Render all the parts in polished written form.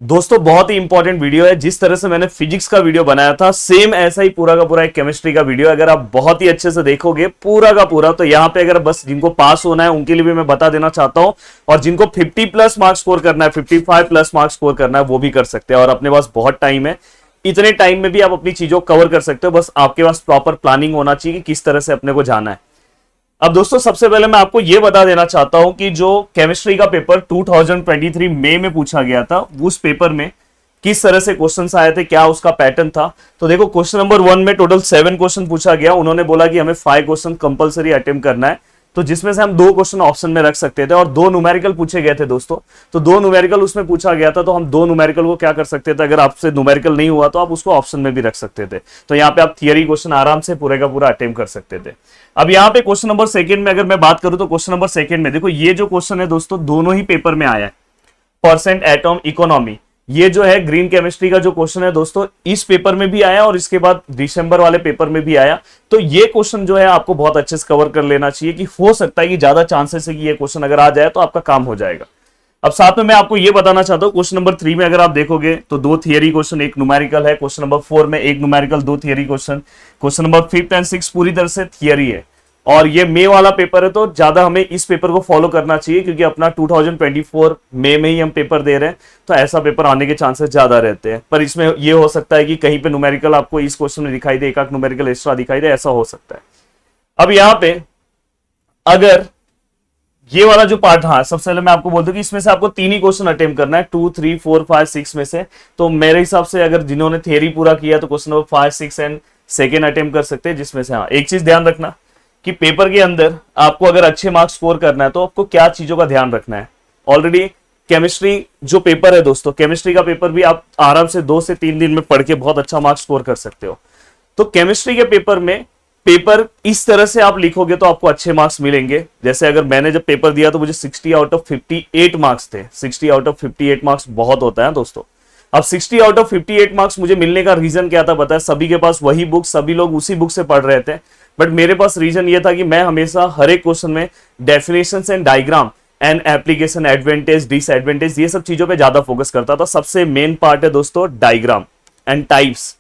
दोस्तों बहुत ही important video है। जिस तरह से मैंने फिजिक्स का वीडियो बनाया था सेम ऐसा ही पूरा का पूरा एक केमिस्ट्री का वीडियो। अगर आप बहुत ही अच्छे से देखोगे पूरा का पूरा तो यहाँ पे अगर बस जिनको पास होना है उनके लिए भी मैं बता देना चाहता हूं, और जिनको 50 प्लस मार्क्स स्कोर करना है, 55 प्लस मार्क्स स्कोर करना है, वो भी कर सकते हैं। और अपने पास बहुत टाइम है, इतने टाइम में भी आप अपनी चीजों को कवर कर सकते हो। बस आपके पास प्रॉपर प्लानिंग होना चाहिए कि किस तरह से अपने को जाना है। अब दोस्तों सबसे पहले मैं आपको यह बता देना चाहता हूं कि जो केमिस्ट्री का पेपर 2023 मई में पूछा गया था, उस पेपर में किस तरह से क्वेश्चंस आए थे, क्या उसका पैटर्न था। तो देखो क्वेश्चन नंबर 1 में टोटल 7 क्वेश्चन पूछा गया। उन्होंने बोला कि हमें 5 क्वेश्चन कंपलसरी अटेम्प्ट करना है, तो जिसमें से हम 2 क्वेश्चन ऑप्शन में रख सकते थे और 2 न्यूमेरिकल पूछे गए थे दोस्तों। तो 2 न्यूमेरिकल उसमें पूछा गया था, तो हम 2 न्यूमेरिकल को क्या कर सकते थे, अगर आपसे न्यूमेरिकल नहीं हुआ तो आप उसको ऑप्शन में भी रख सकते थे। तो यहाँ पे आप थियरी क्वेश्चन आराम से पूरे का पूरा अटेम्प्ट कर सकते थे। अब यहाँ पे क्वेश्चन नंबर 2 में अगर मैं बात करूं तो क्वेश्चन नंबर 2 में देखो ये जो क्वेश्चन है दोस्तों दोनों ही पेपर में आया है। परसेंट एटॉम इकोनॉमी, ये जो है ग्रीन केमिस्ट्री का जो क्वेश्चन है दोस्तों, इस पेपर में भी आया और इसके बाद दिसंबर वाले पेपर में भी आया। तो ये क्वेश्चन जो है आपको बहुत अच्छे से कवर कर लेना चाहिए कि हो सकता है कि ज्यादा चांसेस है कि ये क्वेश्चन अगर आ जाए तो आपका काम हो जाएगा। अब साथ में मैं आपको ये बताना चाहता हूं, क्वेश्चन नंबर 3 में अगर आप देखोगे तो 2 थियरी क्वेश्चन 1 न्यूमेरिकल है। क्वेश्चन नंबर 4 में 1 numerical 2 theory question. Question number 5 and 6 पूरी तरह से थियरी है, और ये मई वाला पेपर है तो ज्यादा हमें इस पेपर को फॉलो करना चाहिए क्योंकि अपना 2024 मई में ही हम पेपर दे रहे हैं, तो ऐसा पेपर आने के चांसेस ज्यादा रहते हैं। पर इसमें ये हो सकता है कि कहीं पे न्यूमेरिकल आपको इस क्वेश्चन में दिखाई दे, एक आध न्यूमेरिकल एक्स्ट्रा दिखाई दे, ऐसा हो सकता है। अब यहाँ पे अगर ये वाला जो पार्ट, हाँ सबसे पहले मैं आपको बोल दूं कि इसमें से आपको 3 ही क्वेश्चन अटेम्प्ट करना है, 2, 3, 4, 5, 6 में से। तो मेरे हिसाब से अगर जिन्होंने थियरी पूरा किया तो question number 5, 6 and second attempt कर सकते हैं, जिसमें से हाँ एक चीज ध्यान रखना कि पेपर के अंदर आपको अगर अच्छे मार्क्स स्कोर करना है तो आपको क्या चीजों का ध्यान रखना है। ऑलरेडी केमिस्ट्री जो पेपर है दोस्तों, केमिस्ट्री का पेपर भी आप आराम से 2 से 3 दिन में पढ़ के बहुत अच्छा मार्क्स स्कोर कर सकते हो। तो केमिस्ट्री के पेपर में पेपर इस तरह से आप लिखोगे तो आपको अच्छे मार्क्स मिलेंगे। जैसे अगर मैंने जब पेपर दिया तो मुझे 60 आउट ऑफ 58 मार्क्स थे। 60 आउट ऑफ 58 मार्क्स बहुत होता है दोस्तों। अब 60 आउट ऑफ 58 मार्क्स मुझे मिलने का रीजन क्या था पता है? सभी के पास वही बुक, सभी लोग उसी बुक से पढ़ रहे थे, बट मेरे पास रीजन ये था कि मैं हमेशा हर एक क्वेश्चन में definitions and diagram and application, advantage, disadvantage, ये सब चीजों पे ज्यादा फोकस करता था। सबसे मेन पार्ट है दोस्तों डायग्राम एंड टाइप्स।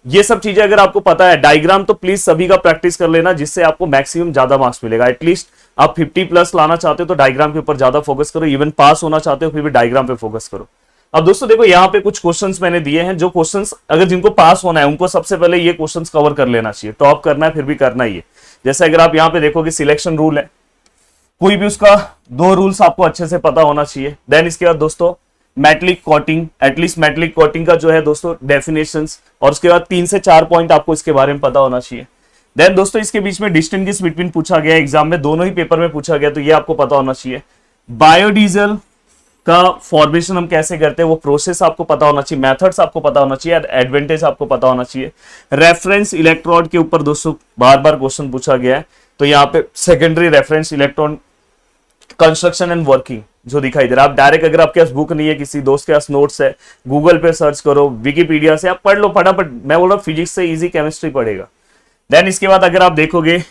ये सब चीजें अगर आपको पता है, डायग्राम तो प्लीज सभी का प्रैक्टिस कर लेना, जिससे आपको मैक्सिमम ज्यादा मार्क्स मिलेगा। एटलीस्ट आप 50 प्लस लाना चाहते हो तो डायग्राम के ऊपर ज्यादा फोकस करो। इवन पास होना चाहते हो फिर भी डायग्राम पे फोकस करो। अब दोस्तों देखो यहाँ पे कुछ क्वेश्चंस मैंने दिए हैं, जो क्वेश्चंस अगर जिनको पास होना है उनको सबसे पहले ये क्वेश्चंस कवर कर लेना चाहिए। टॉप करना है फिर भी करना ही है। जैसे अगर आप यहाँ पे देखोगे सिलेक्शन रूल है, कोई भी उसका 2 रूल्स आपको अच्छे से पता होना चाहिए। देन इसके बाद दोस्तों metallic coating, at least metallic coating का जो है दोस्तों डेफिनेशंस, और उसके बाद 3 से 4 पॉइंट आपको इसके बारे में पता होना चाहिए। देन दोस्तों इसके बीच में डिस्टिंग्विश बिटवीन पूछा गया एग्जाम में, दोनों ही पेपर में पूछा गया, तो ये आपको पता होना चाहिए। बायोडीजल का फॉर्मेशन हम कैसे करते हैं वो प्रोसेस आपको पता होना चाहिए, मेथड्स आपको पता होना चाहिए, एडवांटेज आपको पता होना चाहिए। रेफरेंस इलेक्ट्रोड के ऊपर दोस्तों बार बार क्वेश्चन पूछा गया है, तो यहाँ पे secondary reference electron construction and working जो दिखाई दे रहा है, आप डायरेक्ट अगर आपके पास बुक नहीं है, किसी दोस्त के पास नोट्स है, गूगल पे सर्च करो, विकिपीडिया से आप पढ़ लो फटाफट। मैं बोल रहा हूँ फिजिक्स से इजी केमिस्ट्री पढ़ेगा। देन इसके बाद अगर आप देखोगे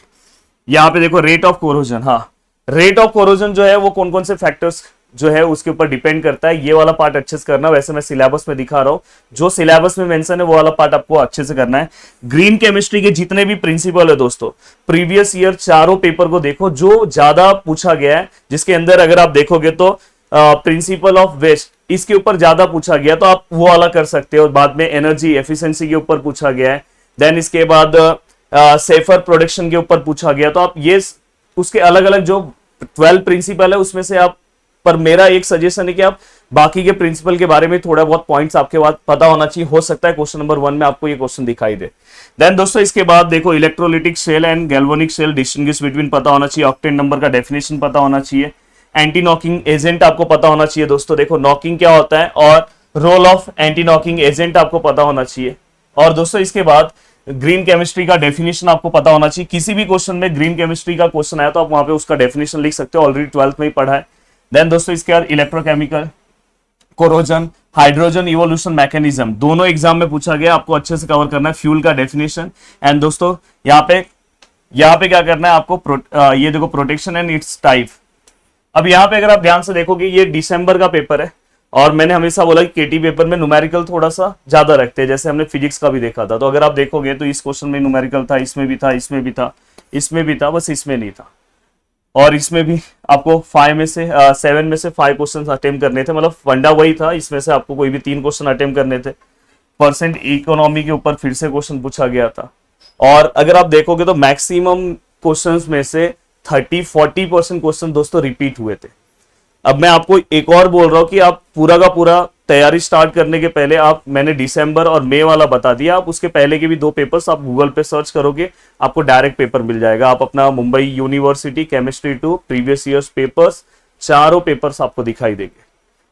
यहाँ पे देखो रेट ऑफ कोरोजन, हाँ रेट ऑफ कोरोजन जो है वो कौन कौन से फैक्टर्स जो है उसके ऊपर डिपेंड करता है। ये वाला पार्ट अच्छे से करना। वैसे मैं सिलेबस में दिखा रहा हूं, जो सिलेबस में मेंशन है वो वाला पार्ट आपको अच्छे से करना है। ग्रीन केमिस्ट्री के जितने भी प्रिंसिपल है दोस्तों, प्रीवियस ईयर चारों पेपर को देखो, जो ज्यादा पूछा गया है, जिसके अंदर अगर आप देखोगे तो प्रिंसिपल ऑफ वेस्ट इसके ऊपर ज्यादा पूछा गया, तो आप वो वाला कर सकते हो। बाद में एनर्जी एफिशिएंसी के ऊपर पूछा गया है। देन इसके बाद सेफर प्रोडक्शन के ऊपर पूछा गया, तो आप ये उसके अलग अलग जो 12 प्रिंसिपल है उसमें से आप, पर मेरा एक सजेशन है कि आप बाकी के प्रिंसिपल के बारे में थोड़ा बहुत पॉइंट्स आपके बाद पता होना चाहिए। हो सकता है क्वेश्चन नंबर 1 में आपको ये क्वेश्चन दिखाई दे। देन दोस्तों इसके बाद देखो electrolytic cell and galvanic cell distinguish between पता होना चाहिए। ऑक्टेन नंबर का डेफिनेशन पता होना चाहिए। एंटी नॉकिंग एजेंट आपको पता होना चाहिए दोस्तों। देखो नॉकिंग क्या होता है और role of anti knocking agent आपको पता होना चाहिए। और दोस्तों इसके बाद ग्रीन केमिस्ट्री का डेफिनेशन आपको पता होना चाहिए। किसी भी क्वेश्चन में ग्रीन केमिस्ट्री का क्वेश्चन आया तो आप वहां पे उसका डेफिनेशन लिख सकते हो, ऑलरेडी 12th में ही पढ़ा है। देन दोस्तों इसके बाद electrochemical, corrosion, hydrogen evolution mechanism, दोनों एग्जाम में पूछा गया, आपको अच्छे से कवर करना है। फ्यूल का डेफिनेशन एंड दोस्तों यहाँ पे क्या करना है आपको, ये देखो प्रोटेक्शन एंड इट्स टाइप। अब यहाँ पे अगर आप ध्यान से देखोगे ये दिसंबर का पेपर है, और मैंने हमेशा बोला कि केटी पेपर में न्यूमेरिकल थोड़ा सा ज्यादा रखते हैं, जैसे हमने फिजिक्स का भी देखा था। तो अगर आप देखोगे तो इस क्वेश्चन में न्यूमेरिकल था, इसमें भी था, इसमें भी था, इसमें भी था, बस इसमें नहीं था। और इसमें भी आपको 7 में से 5 क्वेश्चन अटेम्प्ट करने थे, मतलब फंडा वही था, इसमें से आपको कोई भी 3 क्वेश्चन अटेम्प्ट करने थे। परसेंट इकोनॉमी के ऊपर फिर से क्वेश्चन पूछा गया था। और अगर आप देखोगे तो मैक्सिमम क्वेश्चंस में से 30-40% क्वेश्चन दोस्तों रिपीट हुए थे। अब मैं आपको एक और बोल रहा हूं कि आप पूरा का पूरा तैयारी स्टार्ट करने के पहले आप, मैंने दिसंबर और मई वाला बता दिया, आप उसके पहले के भी 2 पेपर्स आप गूगल पे सर्च करोगे, आपको डायरेक्ट पेपर मिल जाएगा। आप अपना Mumbai university chemistry 2 previous years papers, चारों पेपर्स आपको दिखाई देंगे।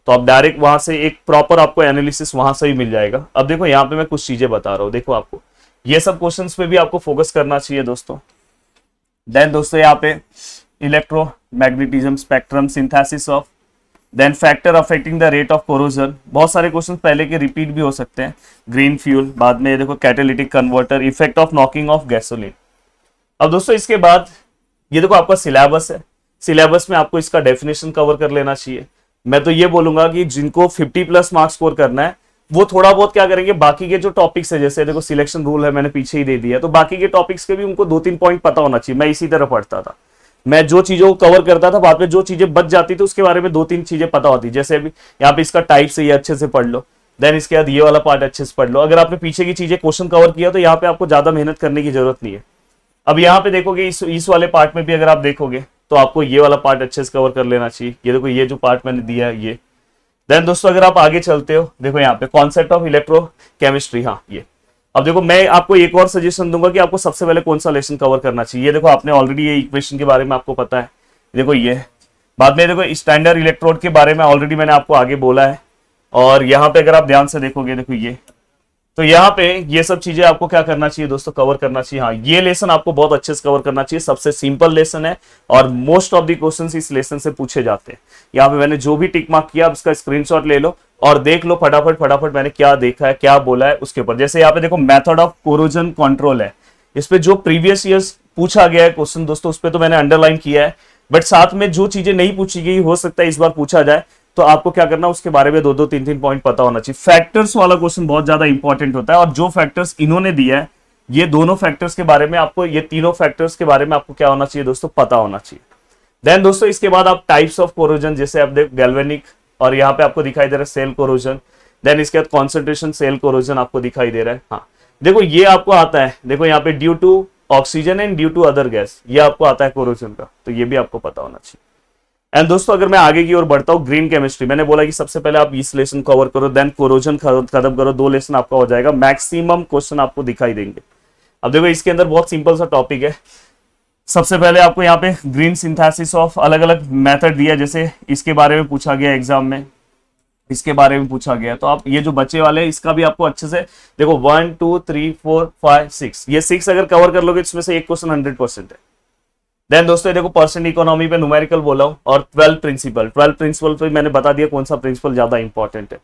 तो आप डायरेक्ट वहां से एक प्रॉपर आपको एनालिसिस वहां से ही मिल जाएगा। अब देखो यहाँ पे मैं कुछ चीजें बता रहा हूँ, देखो आपको ये सब क्वेश्चंस पे भी आपको फोकस करना चाहिए दोस्तों। देन दोस्तों यहाँ पे electromagnetism spectrum synthesis of, then factor affecting the rate of corrosion, बहुत सारे क्वेश्चन पहले के रिपीट भी हो सकते हैं। ग्रीन फ्यूल, बाद में देखो catalytic converter, effect of knocking of gasoline. अब दोस्तों इसके बाद ये देखो आपका सिलेबस है, सिलेबस में आपको इसका डेफिनेशन कवर कर लेना चाहिए। मैं तो ये बोलूंगा कि जिनको 50+ मार्क्स स्कोर करना है वो थोड़ा बहुत क्या करेंगे, बाकी के जो टॉपिक्स है, जैसे देखो सिलेक्शन रूल है मैंने पीछे ही दे दिया, तो बाकी के टॉपिक्स के भी उनको 2-3 पॉइंट पता होना चाहिए। मैं इसी तरह पढ़ता था, मैं जो चीजों को कवर करता था, बाद में जो चीजें बच जाती थी उसके बारे में 2-3 चीजें पता होती। जैसे अभी यहाँ पे इसका टाइप से ये अच्छे से पढ़ लो, देन इसके बाद ये वाला पार्ट अच्छे से पढ़ लो। अगर आपने पीछे की चीजें क्वेश्चन कवर किया तो यहाँ पे आपको ज्यादा मेहनत करने की जरूरत नहीं है। अब यहाँ पे देखोगे इस वाले पार्ट में भी अगर आप देखोगे तो आपको ये वाला पार्ट अच्छे से कवर कर लेना चाहिए। ये देखो ये जो पार्ट मैंने दिया है ये। देन दोस्तों अगर आप आगे चलते हो, देखो यहाँ पे कॉन्सेप्ट ऑफ इलेक्ट्रोकेमिस्ट्री, हाँ ये। अब देखो मैं आपको एक और सजेशन दूंगा कि आपको सबसे पहले कौन सा लेसन कवर करना चाहिए। ये देखो आपने ऑलरेडी ये इक्वेशन के बारे में आपको पता है, देखो ये। बाद में देखो स्टैंडर्ड इलेक्ट्रोड के बारे में ऑलरेडी मैंने आपको आगे बोला है। और यहाँ पे अगर आप ध्यान से देखोगे, देखो ये, तो यहाँ पे ये सब चीजें आपको क्या करना चाहिए दोस्तों, कवर करना चाहिए। हाँ ये लेसन आपको बहुत अच्छे से कवर करना चाहिए, सबसे सिंपल लेसन है और मोस्ट ऑफ द क्वेश्चंस इस लेसन से पूछे जाते हैं। यहाँ पे मैंने जो भी टिक मार्क किया उसका स्क्रीनशॉट ले लो और देख लो फटाफट मैंने क्या देखा है, क्या बोला है उसके ऊपर। जैसे यहाँ पे देखो मेथड ऑफ कोरोजन कंट्रोल है, इस पे जो प्रीवियस ईयर्स पूछा गया है क्वेश्चन दोस्तों, उस पे तो मैंने अंडरलाइन किया है, बट साथ में जो चीजें नहीं पूछी गई हो सकता है इस बार पूछा जाए, तो आपको क्या करना उसके बारे में 2-2, 3-3 पॉइंट पता होना चाहिए। फैक्टर्स वाला क्वेश्चन बहुत ज्यादा इंपॉर्टेंट होता है, और जो फैक्टर्स इन्होंने दिया है ये दोनों फैक्टर्स के बारे में आपको, ये तीनों फैक्टर्स के बारे में आपको क्या होना चाहिए दोस्तों, पता होना चाहिए। देन दोस्तों इसके बाद आप टाइप्स ऑफ कोरोजन, जैसे आप देखो गैल्वेनिक, और यहाँ पे आपको दिखाई दे रहा है सेल कोरोजन। देन इसके बाद कॉन्सेंट्रेशन सेल कोरोजन आपको दिखाई दे रहा है। हाँ देखो ये आपको आता है, देखो यहाँ पे due to oxygen and due to other gas, ये आपको आता है कोरोजन का, तो ये भी आपको पता होना चाहिए। एंड दोस्तों अगर मैं आगे की ओर बढ़ता हूँ, ग्रीन केमिस्ट्री, मैंने बोला कि सबसे पहले आप इस लेसन कवर करो, देन कोरोजन खत्म करो, 2 लेसन आपका हो जाएगा, मैक्सिमम क्वेश्चन आपको दिखाई देंगे। अब देखो इसके अंदर बहुत सिंपल सा टॉपिक है। सबसे पहले आपको यहाँ पे ग्रीन सिंथेसिस ऑफ अलग अलग मेथड दिया, जैसे इसके बारे में पूछा गया एग्जाम में, इसके बारे में पूछा गया, तो आप ये जो बच्चे वाले हैं इसका भी आपको अच्छे से देखो 1 2 3 4 5 6, ये 6 अगर कवर कर लोगे इसमें से एक क्वेश्चन 100% है। देन दोस्तों देखो परसेंट इकोनॉमी पे न्यूमेरिकल बोला हूं, और 12 प्रिंसिपल पे मैंने बता दिया कौन सा प्रिंसिपल ज्यादा इंपॉर्टेंट है।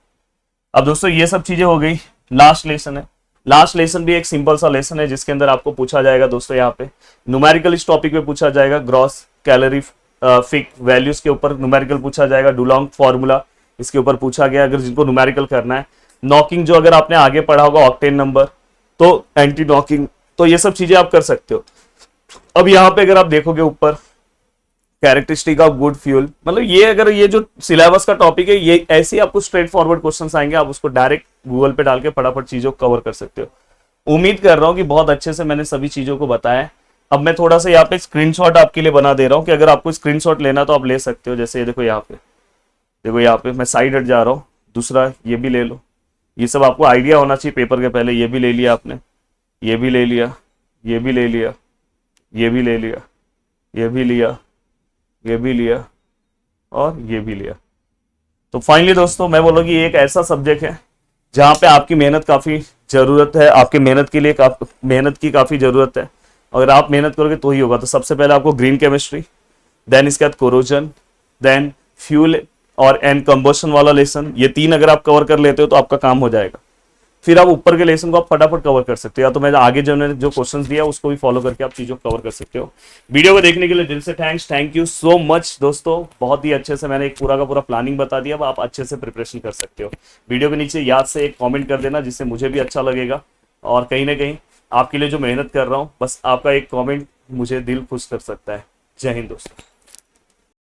अब दोस्तों ये सब चीजें हो गई, लास्ट लेसन है। लास्ट लेसन भी एक सिंपल सा लेसन है जिसके अंदर आपको पूछा जाएगा दोस्तों, यहाँ पे न्यूमेरिकल इस टॉपिक पे पूछा जाएगा, ग्रॉस कैलोरी फिक वैल्यूज के ऊपर न्यूमेरिकल पूछा जाएगा, डुलोंग फॉर्मूला इसके ऊपर पूछा गया अगर जिनको न्यूमेरिकल करना है। नॉकिंग जो अगर आपने आगे पढ़ा होगा ऑक्टेन नंबर, तो एंटी नॉकिंग, तो ये सब चीजें आप कर सकते हो। अब यहाँ पे अगर आप देखोगे ऊपर कैरेक्टरिस्टिक ऑफ गुड फ्यूल, मतलब ये अगर ये जो सिलेबस का टॉपिक है ये ऐसे ही आपको स्ट्रेट फॉरवर्ड क्वेश्चंस आएंगे, आप उसको डायरेक्ट गूगल पे डाल के फटाफट चीजों को कवर कर सकते हो। उम्मीद कर रहा हूँ कि बहुत अच्छे से मैंने सभी चीजों को बताया। अब मैं थोड़ा सा यहाँ पे स्क्रीनशॉट आपके लिए बना दे रहा हूँ कि अगर आपको स्क्रीनशॉट लेना तो आप ले सकते हो। जैसे ये देखो यहाँ पे, देखो यहाँ पे मैं साइड हट जा रहा हूँ, दूसरा ये भी ले लो। ये सब आपको आइडिया होना चाहिए पेपर के पहले। ये भी ले लिया आपने, ये भी ले लिया, ये भी ले लिया, ये भी ले लिया, ये भी लिया, ये भी लिया और ये भी लिया। तो फाइनली दोस्तों मैं बोलूँ कि ये एक ऐसा सब्जेक्ट है जहाँ पे आपकी मेहनत काफ़ी ज़रूरत है, आपके मेहनत के लिए मेहनत की काफ़ी ज़रूरत है। अगर आप मेहनत करोगे तो ही होगा। तो सबसे पहले आपको ग्रीन केमिस्ट्री, देन इसके बाद कोरोजन, देन फ्यूल और एंड कंबशन वाला लेसन, ये 3 अगर आप कवर कर लेते हो तो आपका काम हो जाएगा। फिर आप ऊपर के लेसन को आप फटाफट कवर कर सकते हो, या तो मैं आगे जो मैंने जो क्वेश्चंस दिया उसको भी फॉलो करके आप चीजों को कवर कर सकते हो। वीडियो को देखने के लिए दिल से थैंक यू सो मच दोस्तों, बहुत ही अच्छे से मैंने एक पूरा का पूरा प्लानिंग बता दिया, अब आप अच्छे से प्रिपरेशन कर सकते हो। वीडियो के नीचे याद से एक कॉमेंट कर देना, जिससे मुझे भी अच्छा लगेगा, और कहीं ना कहीं आपके लिए जो मेहनत कर रहा हूँ, बस आपका एक कॉमेंट मुझे दिल खुश कर सकता है। जय हिंद दोस्तों।